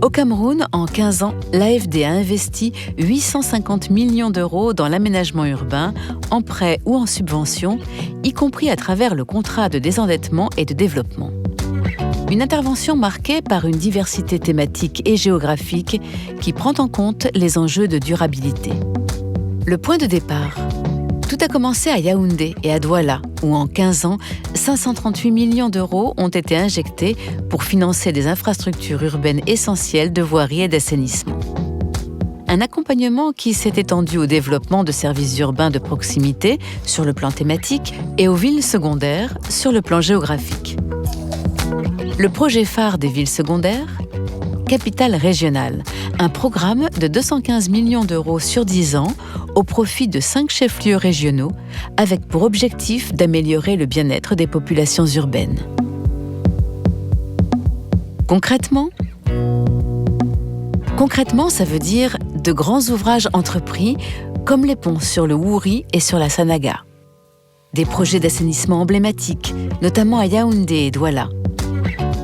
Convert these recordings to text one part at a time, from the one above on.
Au Cameroun, en 15 ans, l'AFD a investi 850 millions d'euros dans l'aménagement urbain, en prêt ou en subvention, y compris à travers le contrat de désendettement et de développement. Une intervention marquée par une diversité thématique et géographique qui prend en compte les enjeux de durabilité. Le point de départ. Tout a commencé à Yaoundé et à Douala, où en 15 ans, 538 millions d'euros ont été injectés pour financer des infrastructures urbaines essentielles de voirie et d'assainissement. Un accompagnement qui s'est étendu au développement de services urbains de proximité sur le plan thématique et aux villes secondaires sur le plan géographique. Le projet phare des villes secondaires, Capitale régionale, un programme de 215 millions d'euros sur 10 ans au profit de 5 chefs-lieux régionaux, avec pour objectif d'améliorer le bien-être des populations urbaines. Concrètement, ça veut dire de grands ouvrages entrepris, comme les ponts sur le Wouri et sur la Sanaga. Des projets d'assainissement emblématiques, notamment à Yaoundé et Douala.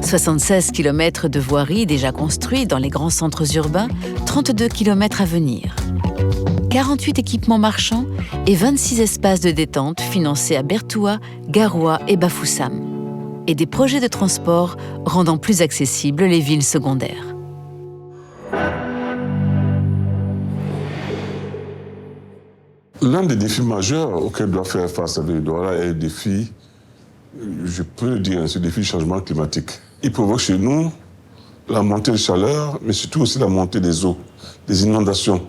76 km de voiries déjà construits dans les grands centres urbains, 32 km à venir. 48 équipements marchands et 26 espaces de détente financés à Bertoua, Garoua et Bafoussam. Et des projets de transport rendant plus accessibles les villes secondaires. L'un des défis majeurs auxquels doit faire face la ville de Douala est le défi, je peux le dire, ce défi du changement climatique. Il provoque chez nous la montée de chaleur, mais surtout aussi la montée des eaux, des inondations.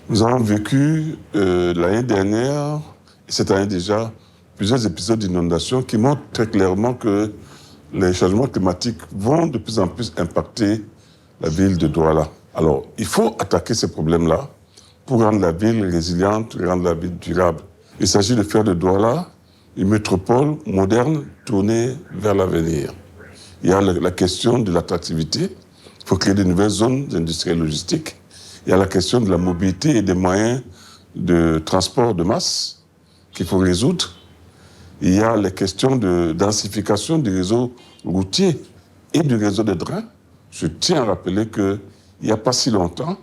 Nous avons vécu l'année dernière, et cette année déjà, plusieurs épisodes d'inondations qui montrent très clairement que les changements climatiques vont de plus en plus impacter la ville de Douala. Alors, il faut attaquer ces problèmes-là pour rendre la ville résiliente, rendre la ville durable. Il s'agit de faire de Douala une métropole moderne tournée vers l'avenir. Il y a la question de l'attractivité. Il faut créer de nouvelles zones industrielles logistiques. Il y a la question de la mobilité et des moyens de transport de masse qu'il faut résoudre. Il y a les questions de densification du réseau routier et du réseau de trains. Je tiens à rappeler qu'il n'y a pas si longtemps,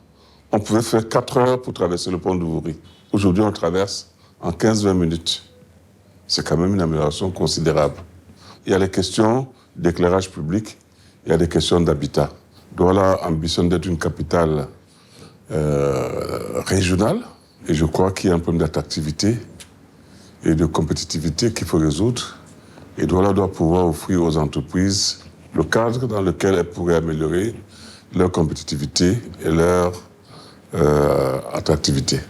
on pouvait faire 4 heures pour traverser le pont de Wouri. Aujourd'hui, on traverse en 15-20 minutes. C'est quand même une amélioration considérable. Il y a les questions d'éclairage public, il y a des questions d'habitat. Douala ambitionne d'être une capitale régionale, et je crois qu'il y a un problème d'attractivité et de compétitivité qu'il faut résoudre. Et Douala doit pouvoir offrir aux entreprises le cadre dans lequel elles pourraient améliorer leur compétitivité et leur attractivité.